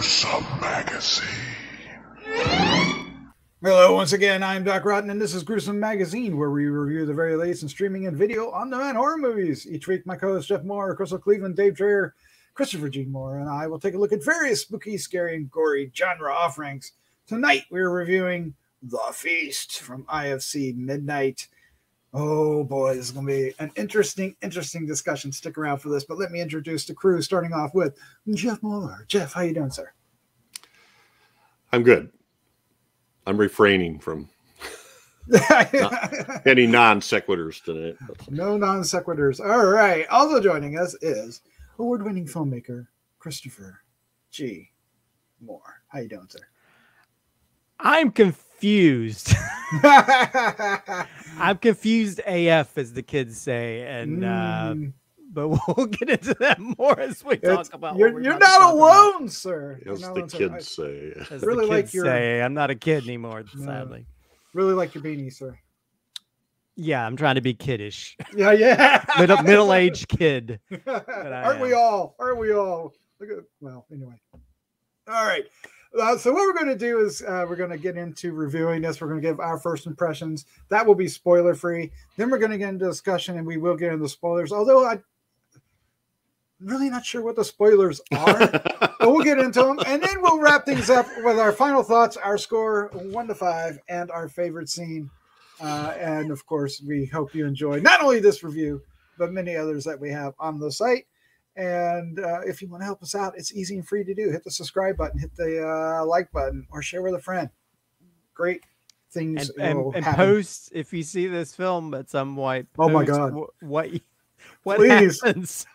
Gruesome Magazine. Hello, once again, I'm Doc Rotten, and this is Gruesome Magazine, where we review the very latest in streaming and video on-demand horror movies. Each week, my co-hosts Jeff Mohr, Crystal Cleveland, Dave Dreher, Christopher G. Mohr, and I will take a look at various spooky, scary, and gory genre offerings. Tonight, we're reviewing The Feast from IFC Midnight. Oh boy, this is going to be an interesting discussion. Stick around for this, but let me introduce the crew, starting off with Jeff Mohr. Jeff, how you doing, sir? I'm good. I'm refraining from any non sequiturs tonight. No non sequiturs. All right. Also joining us is award-winning filmmaker Christopher G. Mohr. How you doing, sir? I'm confused. I'm confused AF, as the kids say, and but we'll get into that more as we talk about. You're not alone, sir. As the kids say. As really the kids say, I'm not a kid anymore, sadly. Really like your beanie, sir. Yeah, I'm trying to be kiddish. Yeah. Middle-aged kid. Aren't we all? Look at, well, anyway. All right. So what we're going to do is we're going to get into reviewing this. We're going to give our first impressions. That will be spoiler-free. Then we're going to get into discussion, and we will get into spoilers. Although I'm really not sure what the spoilers are, but we'll get into them. And then we'll wrap things up with our final thoughts, our score 1 to 5, and our favorite scene. And, of course, we hope you enjoy not only this review, but many others that we have on the site. And if you want to help us out, it's easy and free to do. Hit the subscribe button, hit the like button, or share with a friend. Great things and post if you see this film at some point. Oh my God! What Please happens?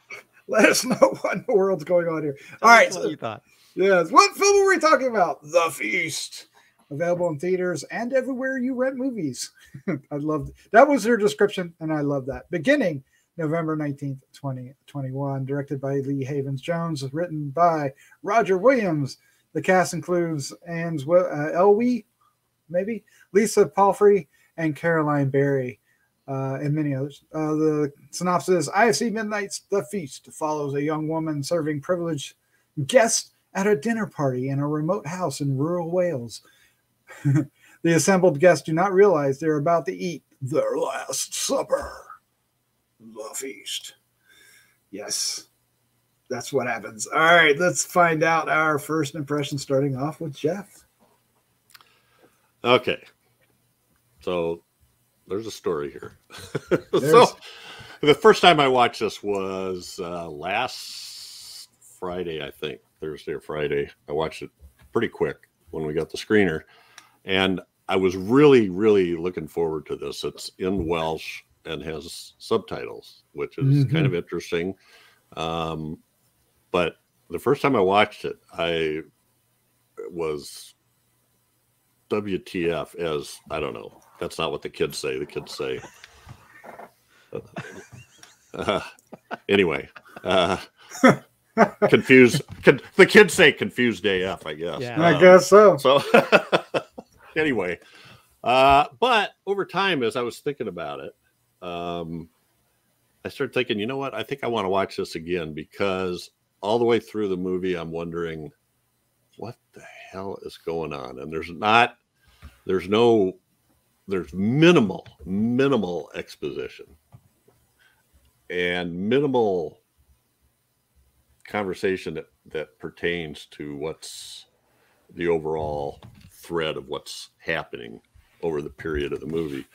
Let us know what in the world's going on here. All right, what you thought? Yes. What film are we talking about? The Feast. Available in theaters and everywhere you rent movies. I love that. Was their description, and I love that. Beginning November 19th, 2021, directed by Lee Havens Jones, written by Roger Williams. The cast includes Elwy, maybe, Lisa Palfrey, and Caroline Berry, and many others. The synopsis: IFC Midnight's The Feast follows a young woman serving privileged guests at a dinner party in a remote house in rural Wales. The assembled guests do not realize they're about to eat their last supper. The Feast. Yes, that's what happens. All right, let's find out our first impression, starting off with Jeff. Okay, so there's a story here. So the first time I watched this was last Friday, I think, Thursday or Friday. I watched it pretty quick when we got the screener, and I was really looking forward to this. It's in Welsh and has subtitles, which is kind of interesting. But the first time I watched it, I was WTF, as I don't know. That's not what the kids say. The kids say, anyway, confused. The kids say confused AF, I guess. Yeah, I guess so. So anyway, but over time, as I was thinking about it, I started thinking, you know what? I think I want to watch this again, because all the way through the movie, I'm wondering what the hell is going on. And there's minimal exposition and minimal conversation that pertains to what's the overall thread of what's happening over the period of the movie.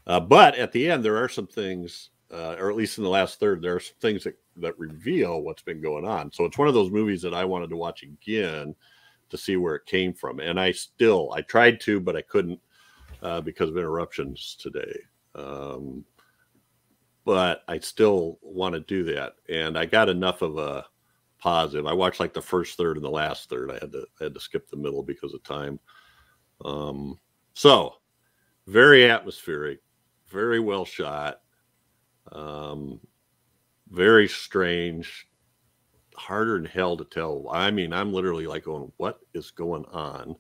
But at the end, there are some things, or at least in the last third, there are some things that reveal what's been going on. So it's one of those movies that I wanted to watch again to see where it came from. And I tried to, but I couldn't because of interruptions today. But I still want to do that. And I got enough of a positive. I watched like the first third and the last third. I had to skip the middle because of time. So very atmospheric, very well shot, very strange, harder than hell to tell. I mean, I'm literally like going, what is going on?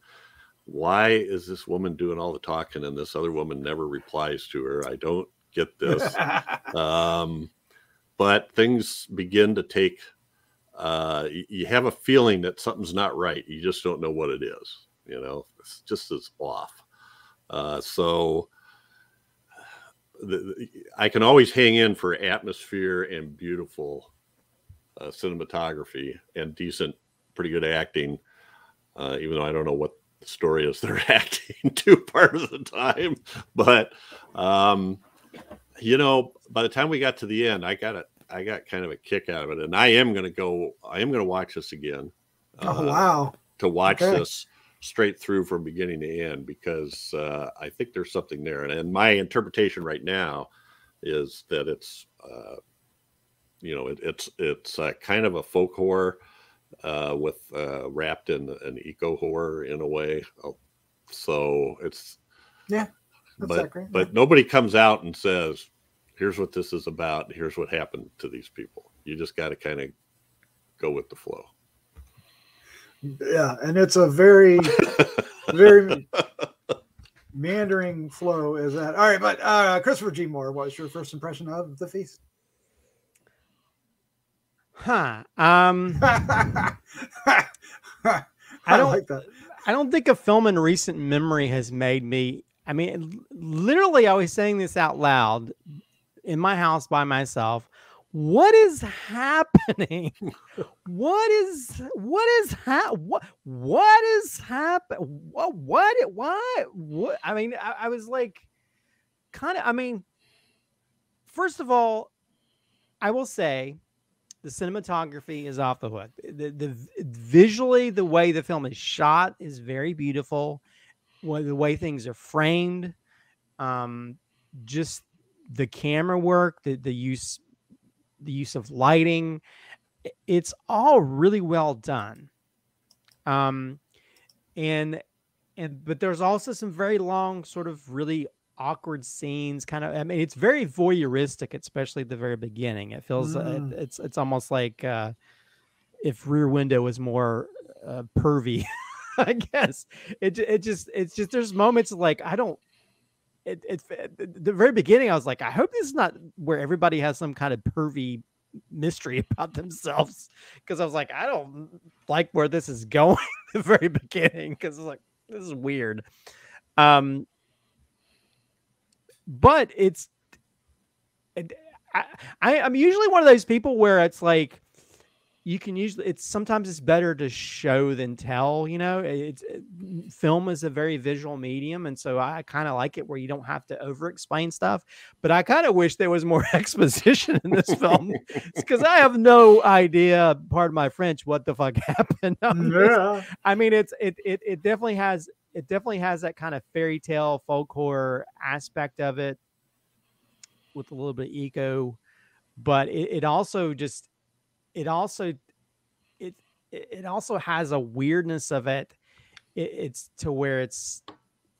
Why is this woman doing all the talking and this other woman never replies to her? I don't get this. But things begin to take you have a feeling that something's not right. You just don't know what it is. You know, it's just as off. So I can always hang in for atmosphere and beautiful cinematography and decent, pretty good acting, even though I don't know what the story is they're acting to part of the time. But, you know, by the time we got to the end, I got kind of a kick out of it. And I am going to watch this again. Oh, wow. To watch this straight through from beginning to end, because I think there's something there. And my interpretation right now is that it's, you know, it's kind of a folk horror with wrapped in an eco horror in a way. So it's, but nobody comes out and says, here's what this is about. Here's what happened to these people. You just got to kind of go with the flow. Yeah, and it's a very, very meandering flow. Is that all right? But Christopher G. Mohr, what's your first impression of The Feast? I don't like that. I don't think a film in recent memory has made me. I mean, literally, I was saying this out loud in my house by myself. What is happening? What is happening? What? I mean, I was like, kind of. I mean, first of all, I will say, the cinematography is off the hook. The visually, the way the film is shot is very beautiful. The way things are framed, just the camera work, the use of lighting, it's all really well done. But there's also some very long, sort of really awkward scenes. Kind of, I mean, it's very voyeuristic, especially at the very beginning. It feels it's almost like if Rear Window was more pervy. I guess it's just there's moments like I don't. At the very beginning, I was like, I hope this is not where everybody has some kind of pervy mystery about themselves, because I was like, I don't like where this is going at the very beginning, because it's like, this is weird. But I'm usually one of those people where it's like, you can usually, sometimes it's better to show than tell, you know. Film is a very visual medium, and so I kind of like it where you don't have to over explain stuff. But I kind of wish there was more exposition in this film, because I have no idea, pardon my French, what the fuck happened. I mean, it definitely has that kind of fairy tale folk horror aspect of it, with a little bit of eco, but it also has a weirdness of it. It's to where it's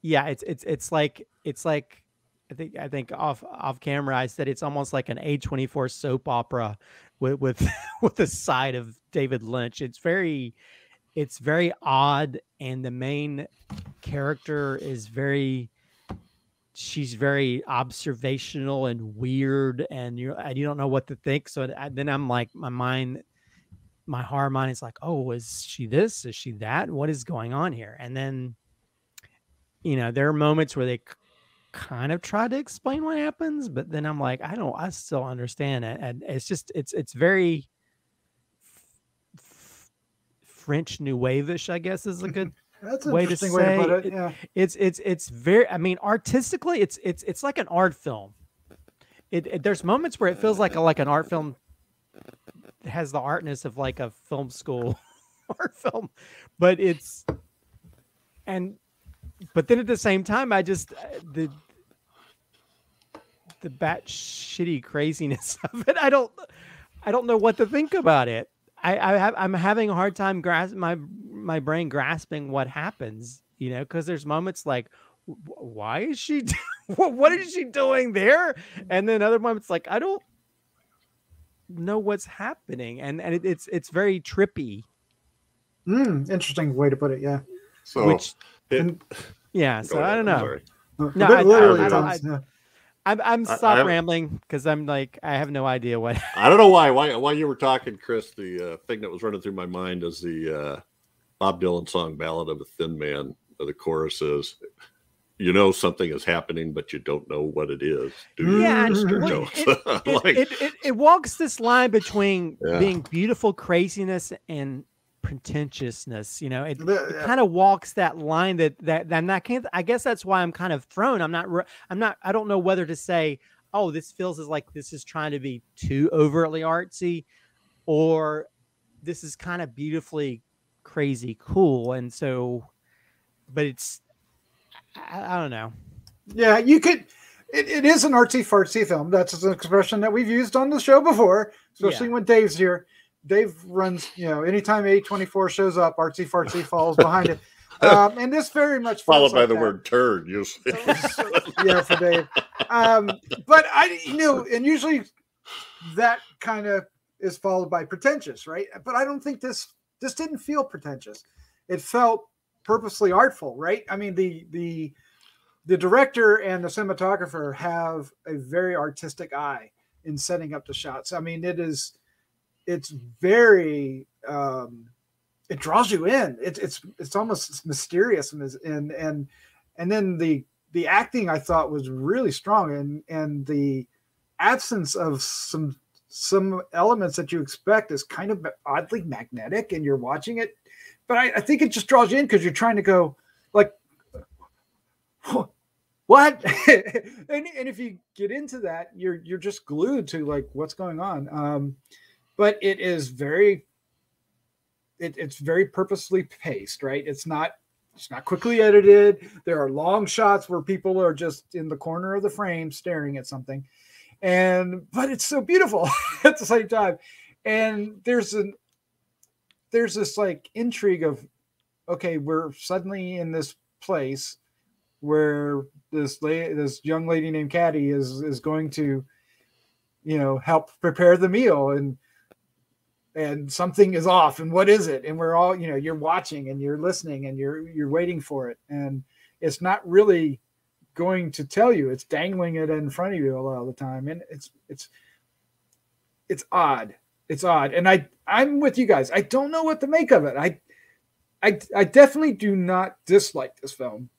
like I think off camera I said it's almost like an A24 soap opera with a side of David Lynch. It's very odd, and the main character is she's very observational and weird, and you don't know what to think. So then I'm like, my horror mind is like, oh, is she this? Is she that? What is going on here? And then, you know, there are moments where they kind of try to explain what happens, but then I'm like, I still understand it. And it's just, it's very French New Wave-ish, I guess is a good That's an way to interesting say. way to put it. Yeah. It's very, I mean, artistically, it's like an art film. There's moments where it feels like an art film. It has the artness of like a film school art film, but then at the same time, I just the bat shitty craziness of it. I don't know what to think about it. I'm having a hard time my brain grasping what happens, you know, because there's moments like, why is she what is she doing there? And then other moments like, I don't know what's happening, and it's very trippy. Interesting way to put it. Yeah. So so I don't know. No, literally, I'm stop rambling because I'm like I have no idea what. I don't know why you were talking, Chris. The thing that was running through my mind is the Bob Dylan song "Ballad of a Thin Man." The chorus is, "You know something is happening, but you don't know what it is." Yeah, it walks this line between being beautiful craziness and pretentiousness. You know, it kind of walks that line and I can't. I guess that's why I'm kind of thrown. I don't know whether to say, oh, this feels as like this is trying to be too overtly artsy, or this is kind of beautifully crazy cool. And so, but it's, I don't know. Yeah, you could. It is an artsy fartsy film. That's an expression that we've used on the show before, especially when Dave's here. Dave runs, anytime A24 shows up, artsy fartsy falls behind it. And this very much followed by the word turd, usually. Yeah, for Dave. But and usually that kind of is followed by pretentious, right? But I don't think this didn't feel pretentious. It felt purposely artful, right? I mean, the director and the cinematographer have a very artistic eye in setting up the shots. I mean, it's very it draws you in. It's almost mysterious, and then the acting I thought was really strong, and the absence of some elements that you expect is kind of oddly magnetic, and you're watching it, but I think it just draws you in because you're trying to go like, what? and if you get into that, you're just glued to like what's going on. But it is it's very purposely paced, right? It's not quickly edited. There are long shots where people are just in the corner of the frame staring at something, but it's so beautiful at the same time. And there's this like intrigue of, okay, we're suddenly in this place where this young lady named Caddy is going to, help prepare the meal, and something is off, and what is it? And we're all, you're watching and you're listening and you're waiting for it, and it's not really going to tell you. It's dangling it in front of you a lot of the time, and it's odd. It's odd, and I'm with you guys. I don't know what to make of it. I definitely do not dislike this film,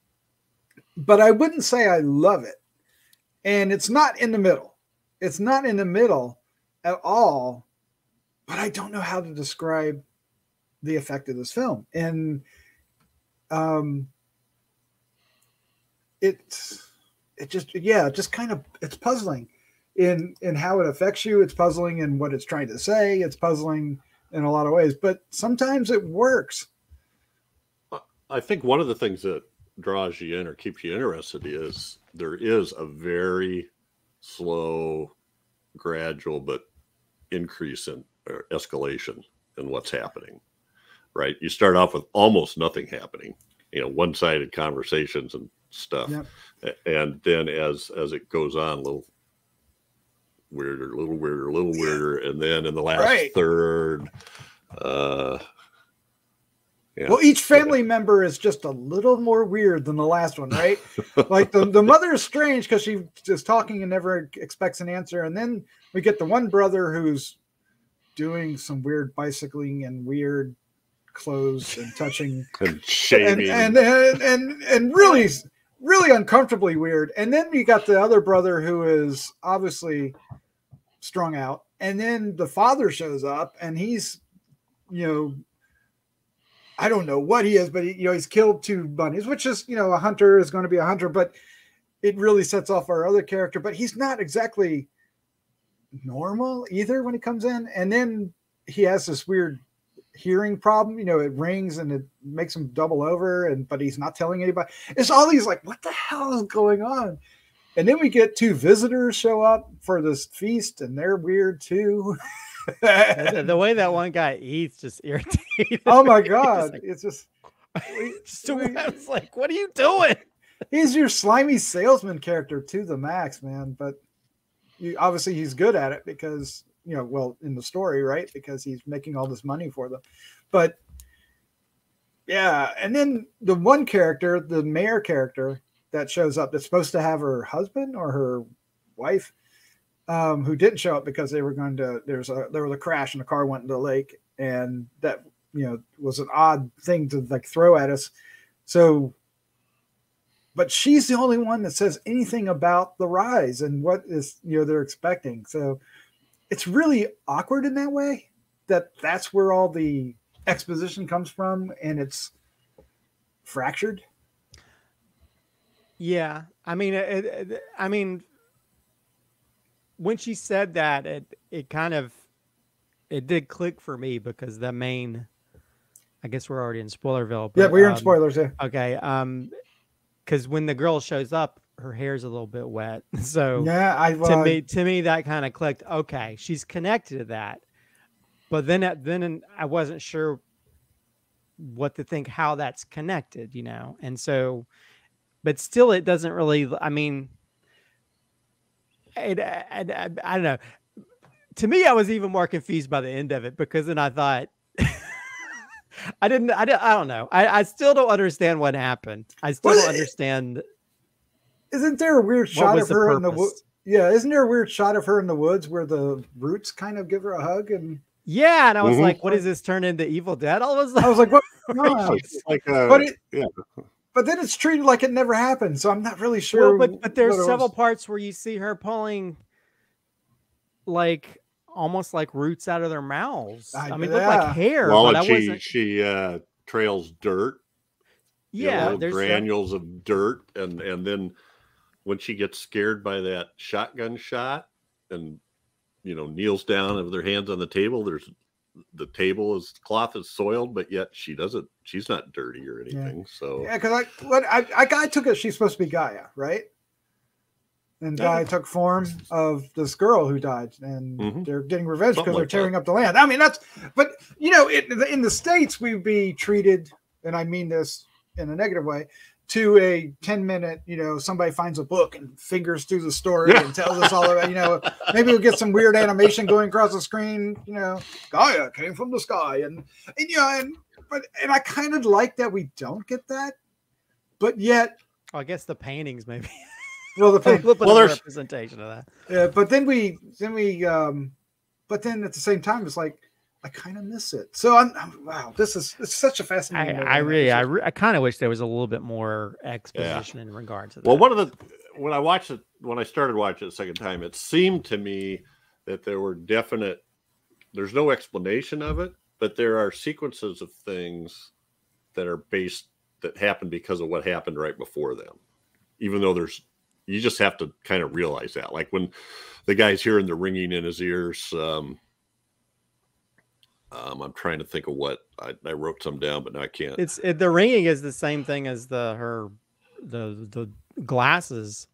but I wouldn't say I love it. And it's not in the middle. It's not in the middle at all. But I don't know how to describe the effect of this film. And it's puzzling in how it affects you. It's puzzling in what it's trying to say. It's puzzling in a lot of ways, but sometimes it works. I think one of the things that draws you in or keeps you interested is there is a very slow, gradual, but increase in or escalation in what's happening, right? You start off with almost nothing happening, one-sided conversations and stuff. Yep. And then as it goes on, a little weirder. And then in the last third, well, each family member is just a little more weird than the last one, right? Like the mother is strange because she is talking and never expects an answer. And then we get the one brother who's doing some weird bicycling and weird clothes and touching and shaving and really, really uncomfortably weird. And then you got the other brother who is obviously strung out. And then the father shows up and he's, I don't know what he is, but he's killed 2 bunnies, which is, a hunter is going to be a hunter, but it really sets off our other character, but he's not exactly normal either when he comes in. And then he has this weird hearing problem. It rings and it makes him double over, but he's not telling anybody. It's all these like, what the hell is going on? And then we get 2 visitors show up for this feast and they're weird too. The way that one guy eats just irritated. Oh my God. It's just I was like, what are you doing? He's your slimy salesman character to the max, man. But obviously he's good at it because, in the story, right? Because he's making all this money for them. But yeah. And then the one character, the mayor character that shows up, that's supposed to have her husband or her wife, who didn't show up because they were going to. There was a crash and the car went into the lake, and that was an odd thing to like throw at us. So, but she's the only one that says anything about the rise and what is they're expecting. So it's really awkward in that way. That's where all the exposition comes from, and it's fractured. Yeah, I mean, when she said that, it did click for me because the main. I guess we're already in Spoilerville. But, yeah, we're in spoilers. Yeah. Okay. Because when the girl shows up, her hair's a little bit wet. So yeah, to me that kind of clicked. Okay, she's connected to that. But then I wasn't sure what to think, how that's connected, And so, but still, it doesn't really. I mean, I don't know. To me, I was even more confused by the end of it because then I thought. I don't know. I still don't understand what happened. I still don't understand. Isn't there a weird shot of her in the woods? Yeah, isn't there a weird shot of her in the woods where the roots kind of give her a hug? And yeah, and I was like, what does this turn into Evil Dead? I was like, what? But then it's treated like it never happened. So I'm not really sure. Well, but there's several parts where you see her pulling like almost like roots out of their mouths. I mean, it looked like hair. Well, but she trails dirt. Yeah, there's granules of dirt, and then when she gets scared by that shotgun shot, and kneels down with her hands on the table. The cloth is soiled, but yet she's not dirty or anything. Yeah. So yeah, because I took it. She's supposed to be Gaia, right? And Gaia took form of this girl who died, and they're getting revenge because they're tearing up the land. I mean, but in the States, we'd be treated, and I mean this in a negative way, to a 10-minute, somebody finds a book and fingers through the story and tells us all about, maybe we'll get some weird animation going across the screen, Gaia came from the sky. And I kind of like that we don't get that, but yet. I guess the paintings maybe. Well, there's representation of that. Yeah, but then but then at the same time, it's like I kind of miss it. So wow, it's such a fascinating. I kind of wish there was a little bit more exposition in regard to that. Well, when I started watching it the second time, it seemed to me that there's no explanation of it, but there are sequences of things that happen because of what happened right before them. Even though you just have to kind of realize that. Like when the guy's hearing the ringing in his ears, I'm trying to think of what I wrote some down, but now I can't. The ringing is the same thing as the glasses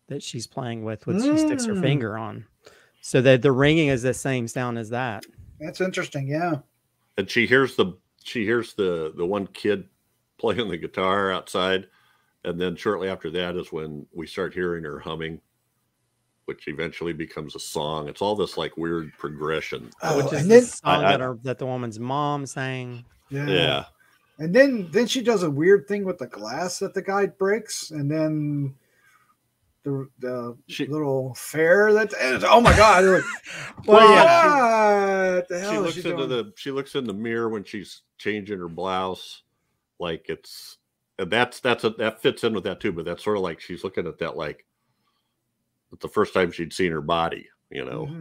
that she's playing with she sticks her finger on. So that the ringing is the same sound as that. That's interesting. Yeah. And she hears the one kid playing the guitar outside. And then shortly after that is when we start hearing her humming, which eventually becomes a song. It's all this like weird progression. Which is the song that the woman's mom sang. Yeah. And then she does a weird thing with the glass that the guy breaks, and then the little fair that oh my god! Like, what the hell is she doing? She looks in the mirror when she's changing her blouse, like it's. And that fits in with that too, but that's sort of like she's looking at that like it's the first time she'd seen her body,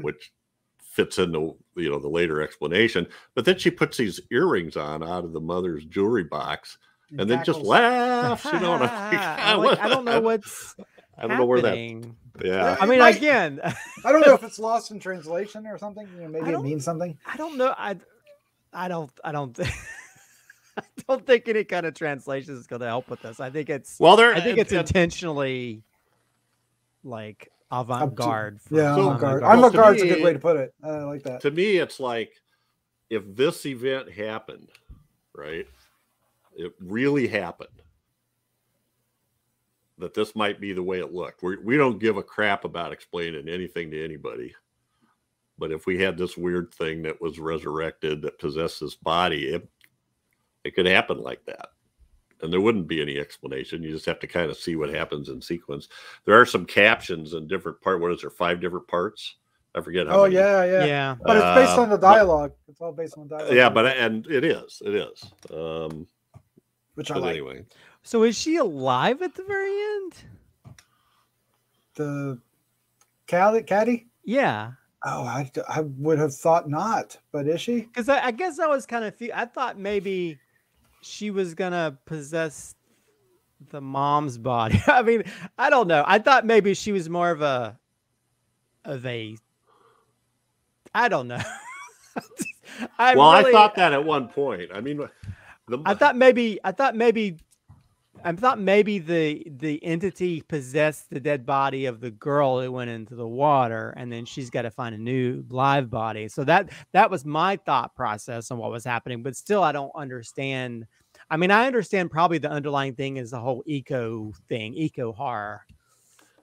which fits into the later explanation. But then she puts these earrings on out of the mother's jewelry box, and then just laughs, and I'm like, I don't know what's. I don't know where that. Yeah, I mean, again, I don't know if it's lost in translation or something. Maybe it means something. I don't know. I don't think any kind of translation is going to help with this. I think it's intentionally like avant-garde. Avant-garde. Avant-garde's a good way to put it. I like that. To me, it's like if this event happened, right? It really happened. That this might be the way it looked. We don't give a crap about explaining anything to anybody. But if we had this weird thing that was resurrected that possessed this body, it could happen like that. and there wouldn't be any explanation. You just have to kind of see what happens in sequence. There are some captions in different parts. What is there? 5 different parts? I forget how many. Yeah. But it's based on the dialogue. It's all based on dialogue. Yeah, and it is. Which I like. Anyway. So is she alive at the very end? The caddy? Yeah. Oh, I would have thought not, but is she? Because I guess I was kind of I thought maybe she was gonna possess the mom's body. I mean, I don't know. I thought maybe she was more of a I don't know. I thought that at one point. I mean, I thought maybe the entity possessed the dead body of the girl that went into the water, and then she's got to find a new live body. So that was my thought process on what was happening. But still, I don't understand. I mean, I understand probably the underlying thing is the whole eco horror.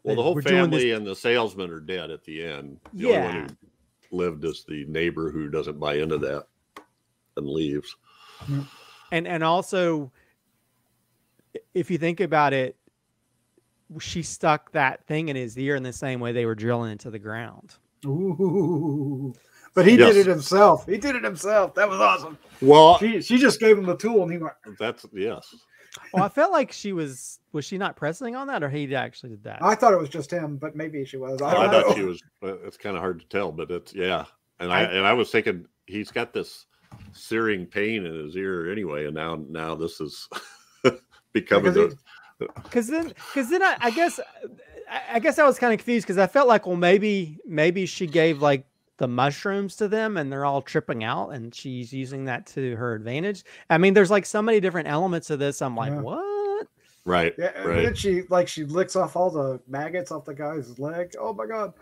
Well, the whole family and the salesman are dead at the end. The only one who lived is the neighbor who doesn't buy into that and leaves. And also, if you think about it, she stuck that thing in his ear in the same way they were drilling into the ground. Ooh. But he did it himself. That was awesome. Well, she just gave him the tool, and he went. Yes. Well, I felt like was she not pressing on that, or he actually did that? I thought it was just him, but maybe she was. I thought she was. It's kind of hard to tell, but it's And I was thinking he's got this searing pain in his ear anyway, and now this is becoming because then I guess I was kind of confused because I felt like, well, maybe she gave like the mushrooms to them and they're all tripping out and she's using that to her advantage. I mean, there's like so many different elements of this. I'm like, what? Right. Yeah. And then she licks off all the maggots off the guy's leg. Oh my God.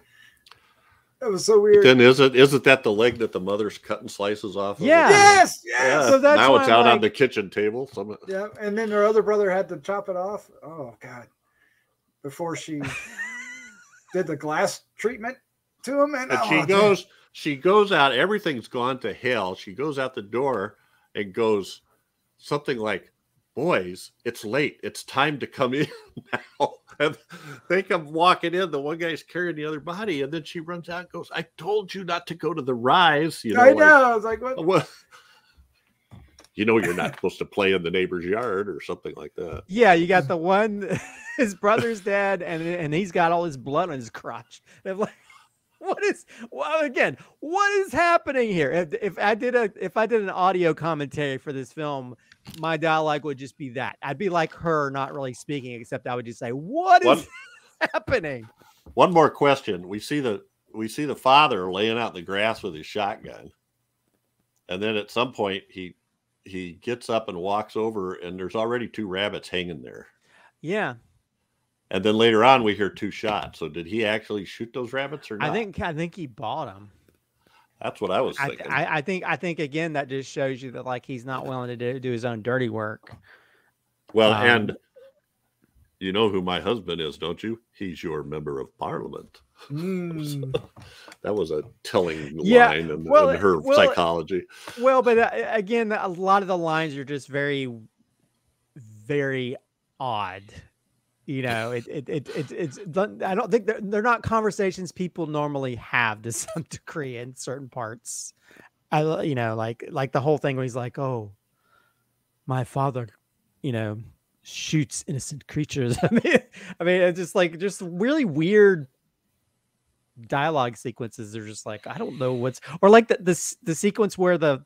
That was so weird. Then isn't that the leg that the mother's cutting slices off of? Yeah. Yes. Yeah. So that's now it's out on the kitchen table. Yeah. And then her other brother had to chop it off. Oh God. Before she did the glass treatment to him. And she goes out, everything's gone to hell. She goes out the door and goes something like, "Boys, it's late. It's time to come in now." And they come walking in. The one guy's carrying the other body, and then she runs out and goes, "I told you not to go to the rise." I know. I was like, what? You're not supposed to play in the neighbor's yard or something like that. Yeah, you got the one, his brother's dead, and he's got all his blood on his crotch. They're like, what is happening here? If I did an audio commentary for this film, my dialogue would just be that. I'd be like her, not really speaking, except I would just say, "What is happening?" One more question. We see the father laying out in the grass with his shotgun, and then at some point he gets up and walks over, and there's already 2 rabbits hanging there. Yeah. And then later on, we hear 2 shots. So did he actually shoot those rabbits or not? I think he bought them. That's what I was thinking. I think again that just shows you that like he's not willing to do his own dirty work. Well, and you know who my husband is, don't you? He's your member of parliament. So that was a telling line in her psychology. Well, but again, a lot of the lines are just very, very odd. It's I don't think they're not conversations people normally have to some degree in certain parts. Like the whole thing where he's like, "Oh, my father, shoots innocent creatures." I mean, it's just really weird dialogue sequences. They're just like, I don't know or like the sequence where the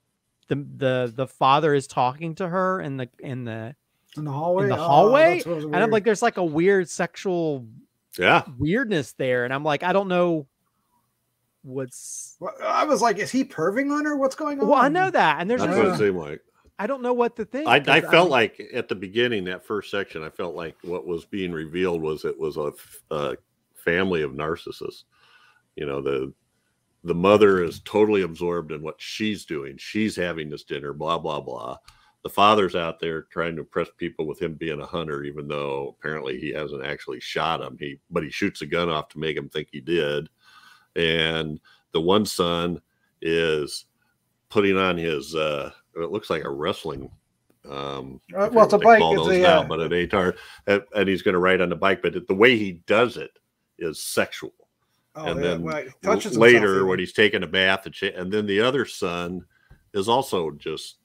father is talking to her in the hallway, and I'm like, there's like a weird sexual weirdness there, and I'm like, I don't know what's. Well, I was like, is he perving on her? What's going on? Well, I know that, and there's that's what it seemed like. I don't know what to think. I felt like at the beginning, that first section, I felt like what was being revealed was it was a family of narcissists. The mother is totally absorbed in what she's doing. She's having this dinner, blah blah blah. The father's out there trying to impress people with him being a hunter, even though apparently he hasn't actually shot him. But he shoots a gun off to make him think he did. And the one son is putting on his, it looks like a wrestling Well, it's a bike. It's but an ATAR, and he's going to ride on the bike. But the way he does it is sexual. And then later, when he's taking a bath, and then the other son is also just,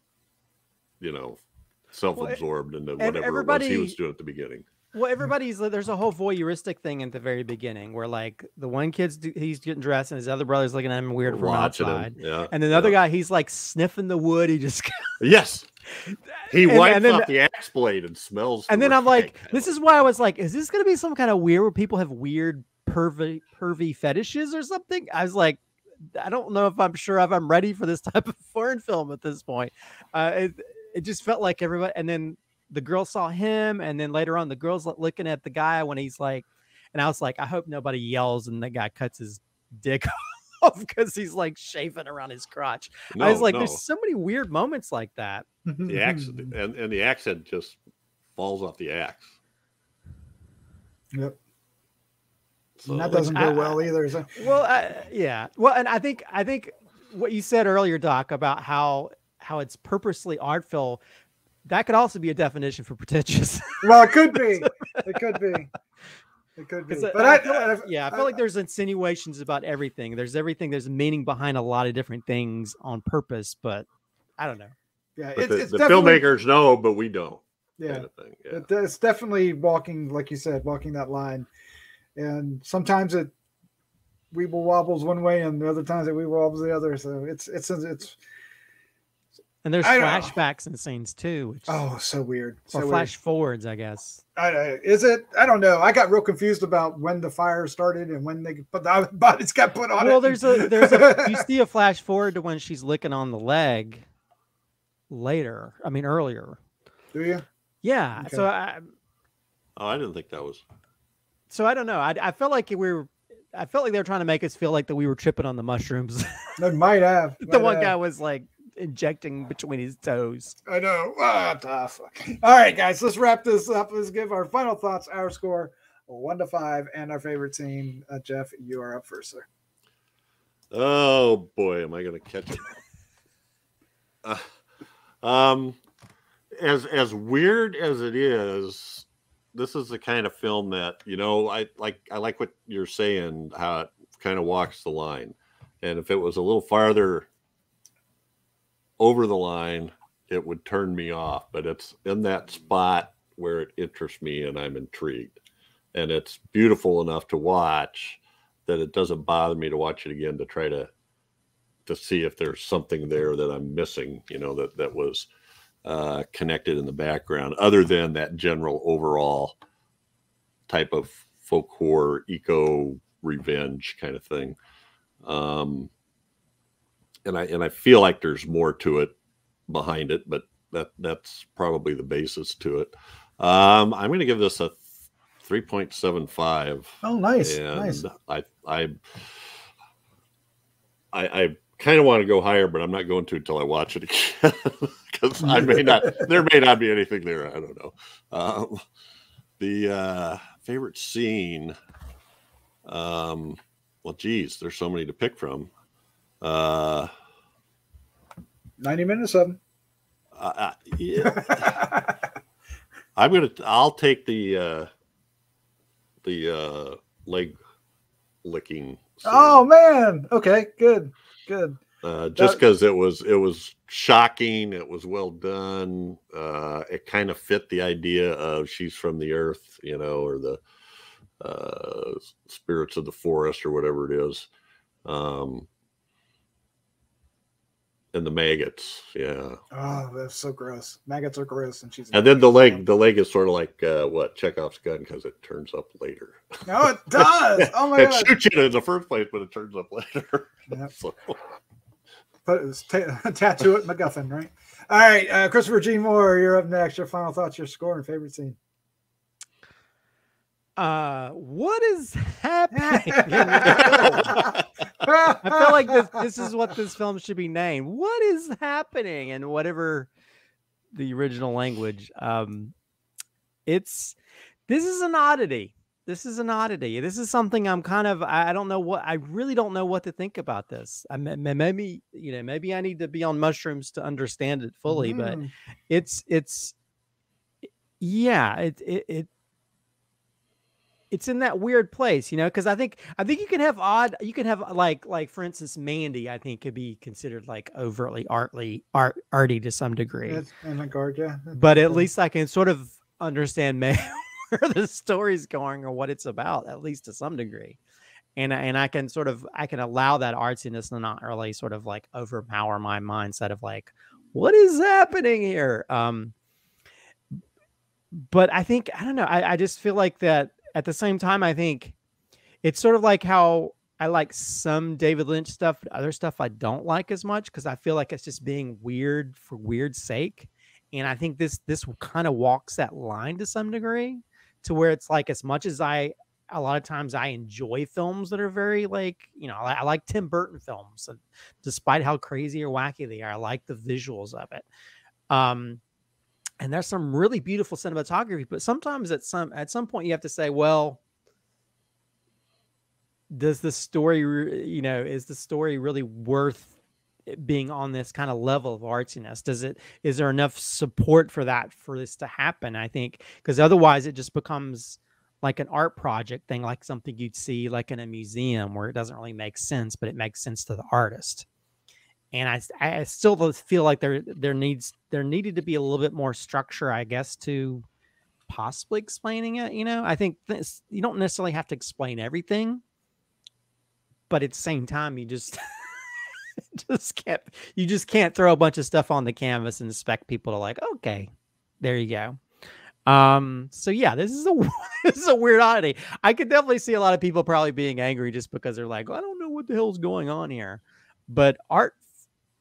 self-absorbed into whatever it was he was doing at the beginning. Well, there's a whole voyeuristic thing at the very beginning where like the one he's getting dressed and his other brother's looking at him weird from outside. Yeah, and then the other guy, he's like sniffing the wood. He just yes. He wipes off the axe blade and smells. And then I'm like, this is why I was like, is this going to be some kind of weird where people have weird pervy fetishes or something? I was like, I don't know if I'm ready for this type of foreign film at this point. It just felt like everybody, and then the girl saw him, and then later on the girl's looking at the guy when he's like, and I was like, I hope nobody yells and the guy cuts his dick off because he's like chafing around his crotch. I was like, there's so many weird moments like that. The axe and the axe head just falls off the axe. Yep. So, and that doesn't go well either. So. Well, yeah. Well, and I think what you said earlier, Doc, about how it's purposely artful, that could also be a definition for pretentious. Well, it could be. It could be. It could be. But I feel like there's insinuations about everything. There's everything. There's meaning behind a lot of different things on purpose, but I don't know. Yeah, it's the filmmakers know, but we don't. Yeah, kind of thing. Yeah. It's definitely walking, like you said, walking that line. And sometimes it weeble wobbles one way, and the other times it weeble wobbles the other. So it's. And there's flashbacks and scenes too. So weird. Or flash forwards, I guess. Is it? I don't know. I got real confused about when the fire started and when they put the bodies got put on. Well, there's a you see a flash forward to when she's licking on the leg later. I mean earlier. Do you? Yeah. Okay. So I didn't think that was. So I don't know. I felt like they were trying to make us feel like that we were tripping on the mushrooms. They might have. One guy was like injecting between his toes. I know. What the fuck? All right, guys, let's wrap this up. Let's give our final thoughts, our score 1 to 5, and our favorite scene. Jeff, you are up first, sir. Oh boy, am I going to catch it? As weird as it is, this is the kind of film that I like what you're saying, how it kind of walks the line, and if it was a little farther over the line, it would turn me off, but it's in that spot where it interests me and I'm intrigued, and it's beautiful enough to watch that it doesn't bother me to watch it again to try to see if there's something there that I'm missing, that was connected in the background, other than that general overall type of folk horror, eco revenge kind of thing. And I feel like there's more to it behind it, but that's probably the basis to it. I'm going to give this a 3.75. Oh, nice. And nice. I kind of want to go higher, but I'm not going to until I watch it again because there may not be anything there. I don't know. The favorite scene. Well, geez, there's so many to pick from. 90 minutes of them. Yeah. I'll take the leg licking scene. Oh man. Okay, good. Just because it was shocking, it was well done. It kind of fit the idea of she's from the earth, or the spirits of the forest or whatever it is. And the maggots, yeah. Oh, that's so gross. Maggots are gross, and then the leg is sort of like what Chekhov's gun, because it turns up later. No, it does. Oh my god! It shoots you in the first place, but it turns up later. Yep. Tattoo it, MacGuffin, right? All right, Christopher G. Mohr, you're up next. Your final thoughts, your score, and favorite scene. What is happening? I feel like this is what this film should be named. What is happening? And whatever the original language, this is an oddity. this is an oddity. This is something I'm kind of, I don't know what, I really don't know what to think about this. Maybe, you know, maybe I need to be on mushrooms to understand it fully, but it's, yeah, it's in that weird place, you know, because I think you can have like for instance, Mandy, I think could be considered like overtly arty to some degree. It's avant-garde, yeah. But at least I can sort of understand where the story's going or what it's about, at least to some degree. And I can allow that artsiness to not really sort of like overpower my mindset of like, what is happening here? But I think, I don't know, I just feel like that at the same time, I think it's sort of like how I like some David Lynch stuff, but other stuff I don't like as much because I feel like it's just being weird for weird's sake. And I think this kind of walks that line to some degree, to where it's like, as much as a lot of times I enjoy films that are very like, you know, I like Tim Burton films, and despite how crazy or wacky they are, I like the visuals of it. And there's some really beautiful cinematography, but sometimes at some point you have to say, well, does the story, you know, is the story really worth being on this kind of level of artsiness? Is there enough support for this to happen? I think, because otherwise it just becomes like an art project thing, like something you'd see like in a museum where it doesn't really make sense, but it makes sense to the artist. And I still feel like there needed to be a little bit more structure, I guess, to possibly explaining it. You know, I think you don't necessarily have to explain everything, but at the same time, you just can't throw a bunch of stuff on the canvas and expect people to like, okay, there you go. So yeah, this is a weird oddity. I could definitely see a lot of people probably being angry just because they're like, I don't know what the hell's going on here. But art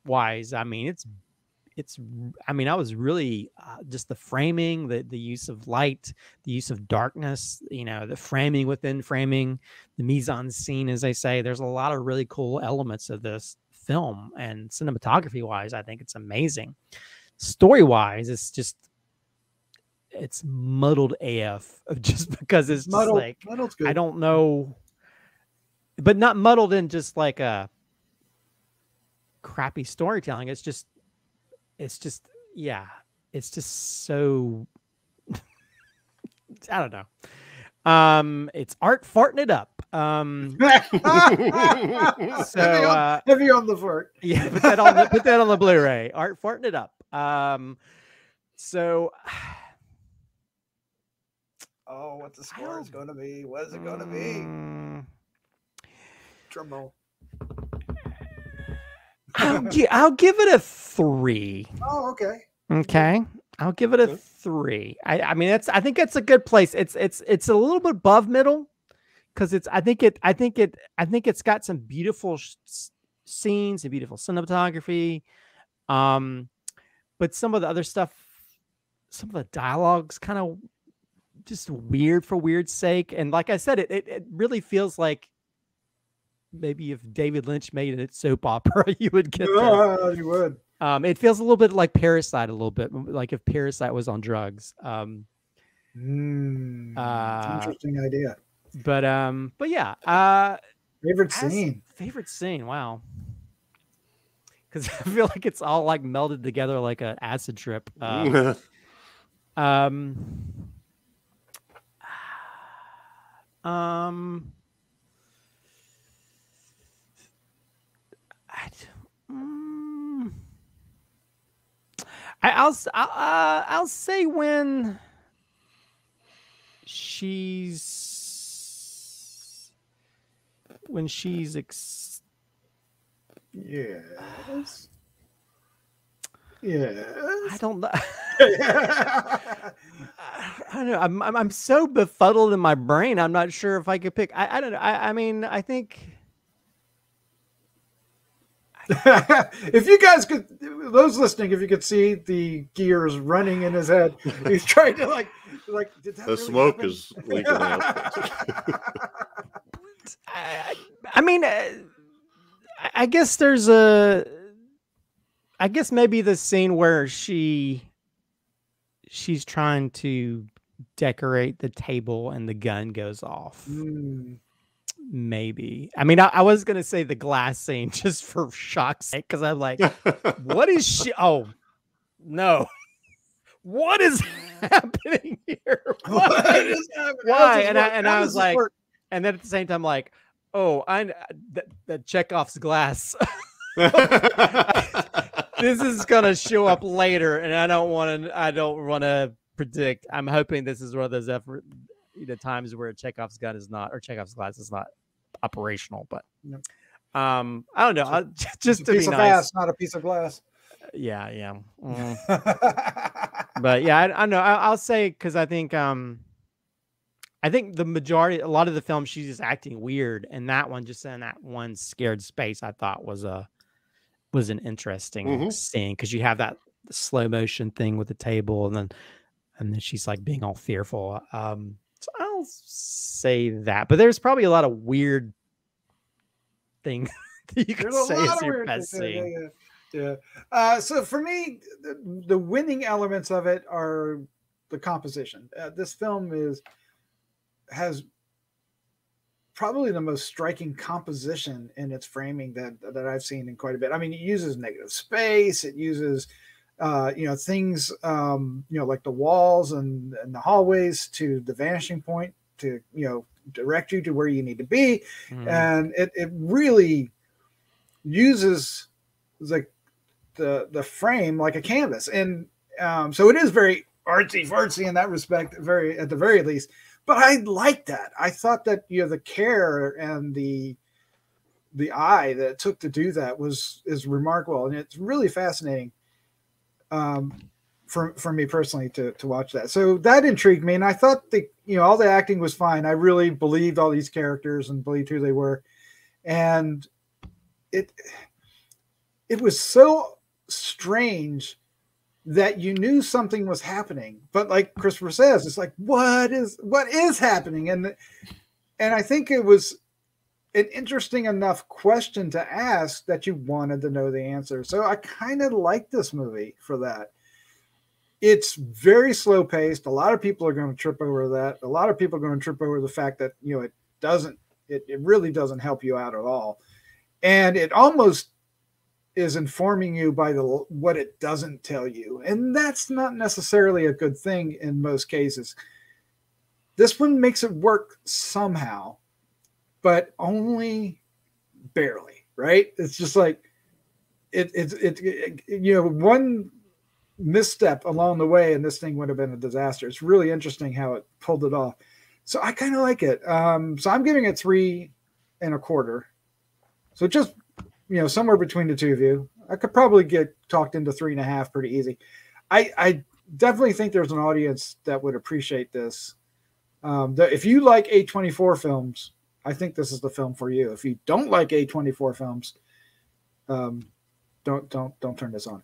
wise, I mean, I was really just the framing, the use of light, the use of darkness, you know, the framing within framing, the mise en scene, as they say. There's a lot of really cool elements of this film, and cinematography wise, I think it's amazing. Story wise, it's muddled AF, just because it's just like, good. I don't know, but not muddled in just like a crappy storytelling. It's just so I don't know. It's art farting it up. So heavy on the fart. Yeah, put that on the Blu-ray. Art farting it up. So oh, what the score is going to be? What is it going to be? Drum roll. I'll give it a 3. Oh, okay. Okay. I'll give it a 3. I mean, I think it's a good place. It's a little bit above middle, because I think it's got some beautiful scenes and beautiful cinematography. But some of the other stuff, some of the dialogue's kind of just weird for weird's sake. And like I said, it really feels like maybe if David Lynch made a soap opera, you would get that. You would. It feels a little bit like Parasite, a little bit like if Parasite was on drugs. Interesting idea. But yeah. Favorite scene. Wow. Because I feel like it's all like melded together like an acid trip. I'll say when she's yes. I don't know. I don't know. I'm so befuddled in my brain. I'm not sure if I could pick. I don't know. I mean, I think. If you guys could, those listening, if you could see the gears running in his head, he's trying to like did that the really smoke happen? is leaking out. I mean, I guess maybe the scene where she's trying to decorate the table and the gun goes off. Mm. Maybe. I mean, I was gonna say the glass scene just for shock's sake, because I'm like, what is she? Oh no, what is happening here? What is happening? Why? And I was like, and then at the same time, like, oh, the Chekhov's glass. This is gonna show up later, and I don't want to predict. I'm hoping this is one of those times where Chekhov's gun is not, or Chekhov's glass is not operational. But I don't know. Just to be nice, glass, not a piece of glass. Yeah. But yeah, I know. I'll say, because I think the majority, a lot of the film, she's just acting weird, and that one, just in that one scared space, I thought was an interesting scene, because you have that slow motion thing with the table, and then she's like being all fearful. So I'll say that, but there's probably a lot of weird things that you could say is your best scene. Yeah. So for me, the winning elements of it are the composition. This film has probably the most striking composition in its framing that I've seen in quite a bit. I mean, it uses negative space. It uses, things, like the walls and the hallways to the vanishing point to, direct you to where you need to be. And it really uses like the frame like a canvas. And so it is very artsy-fartsy in that respect, at the very least. But I like that. I thought that the care and the eye that it took to do that is remarkable, and it's really fascinating for me personally to watch that. So that intrigued me, and I thought all the acting was fine. I really believed all these characters and believed who they were, and it was so strange that you knew something was happening, but like Christopher says, it's like, what is happening? And I think it was an interesting enough question to ask that you wanted to know the answer. So I kind of like this movie for that. It's very slow paced. A lot of people are going to trip over that. A lot of people are going to trip over the fact that, it really doesn't help you out at all. And it almost is informing you by what it doesn't tell you. And that's not necessarily a good thing in most cases. This one makes it work somehow, but only barely, right? It's just like, one misstep along the way and this thing would have been a disaster. It's really interesting how it pulled it off. So I kind of like it. So I'm giving it 3 1/4. So just, somewhere between the two of you. I could probably get talked into 3 1/2 pretty easy. I definitely think there's an audience that would appreciate this. If you like A24 films, I think this is the film for you. If you don't like A24 films, don't turn this on.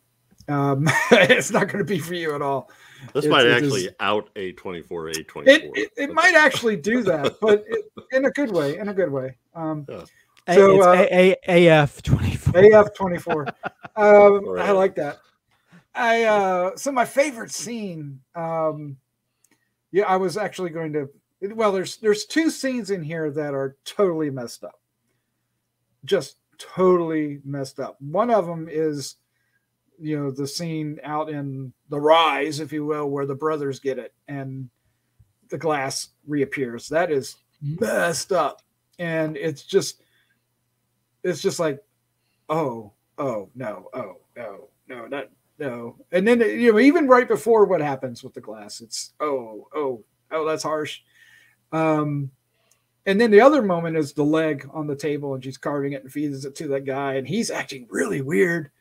It's not going to be for you at all. This might actually out A24. It might actually do that, but in a good way. Yeah. So AF24. AF24. I like that. So my favorite scene. I was actually going to. Well, there's 2 scenes in here that are totally messed up. Just totally messed up. One of them is, the scene out in the Rise, if you will, where the brothers get it and the glass reappears. That is messed up, and it's just like, no. And then, even right before what happens with the glass, it's, that's harsh. And then the other moment is the leg on the table and she's carving it and feeds it to that guy. And he's acting really weird.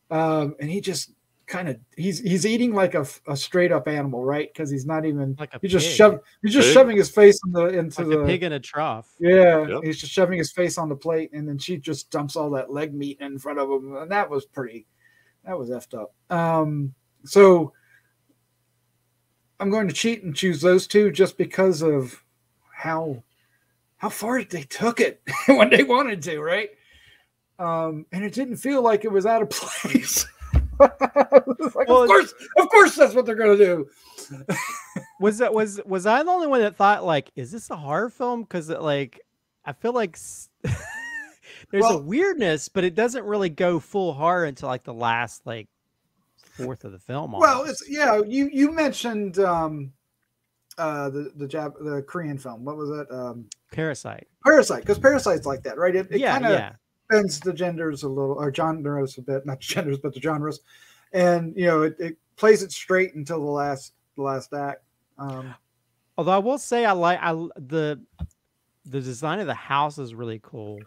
And he just he's eating like a straight up animal, right? Cause he's not even, he's just shoving his face into the pig in a trough. Yeah. Yep. He's just shoving his face on the plate. And then she just dumps all that leg meat in front of him. And that was effed up. So I'm going to cheat and choose those 2 just because of how far they took it when they wanted to, right? And it didn't feel like it was out of place. Like, of course that's what they're going to do. Was I the only one that thought like, is this a horror film? Because like I feel like there's a weirdness, but it doesn't really go full horror until like the last like fourth of the film. Well, it's you mentioned the Korean film. What was it? Parasite, because Parasite's like that, right? It kind of bends the genders a little, or genres a bit, not genders, but the genres, and it plays it straight until the last act. Although I will say the design of the house is really cool,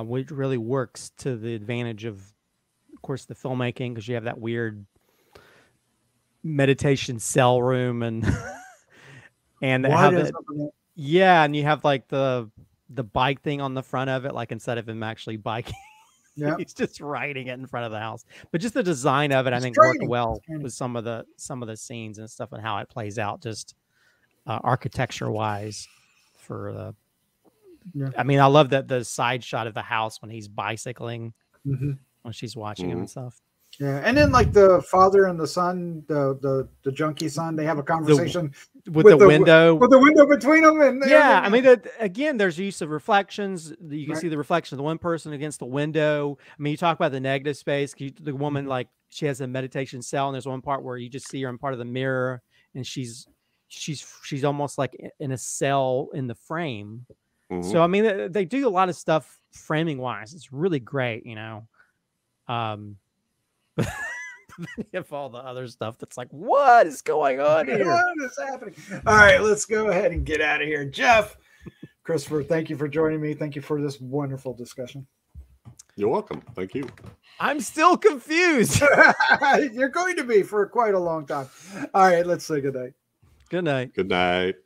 which really works to the advantage of course, the filmmaking, because you have that weird meditation cell room and and and you have like the bike thing on the front of it, like instead of him actually biking. Yeah, he's just riding it in front of the house. But just the design of it, I think, worked well with some of the scenes and stuff and how it plays out, just architecture wise. I mean, I love that the side shot of the house when he's bicycling, when she's watching him and stuff. Yeah, and then like the father and the son, the junkie son, they have a conversation with the window between them. And yeah, I mean, again, there's use of reflections. You can see the reflection of the one person against the window. I mean, you talk about the negative space. The woman, like, she has a meditation cell, and there's one part where you just see her in part of the mirror, and she's almost like in a cell in the frame. So I mean, they do a lot of stuff framing wise. It's really great, But you have all the other stuff that's like, what is going on here? What is happening? All right, let's go ahead and get out of here. Jeff, Christopher, thank you for joining me. Thank you for this wonderful discussion. You're welcome. Thank you. I'm still confused. You're going to be for quite a long time. All right, let's say good night. Good night. Good night.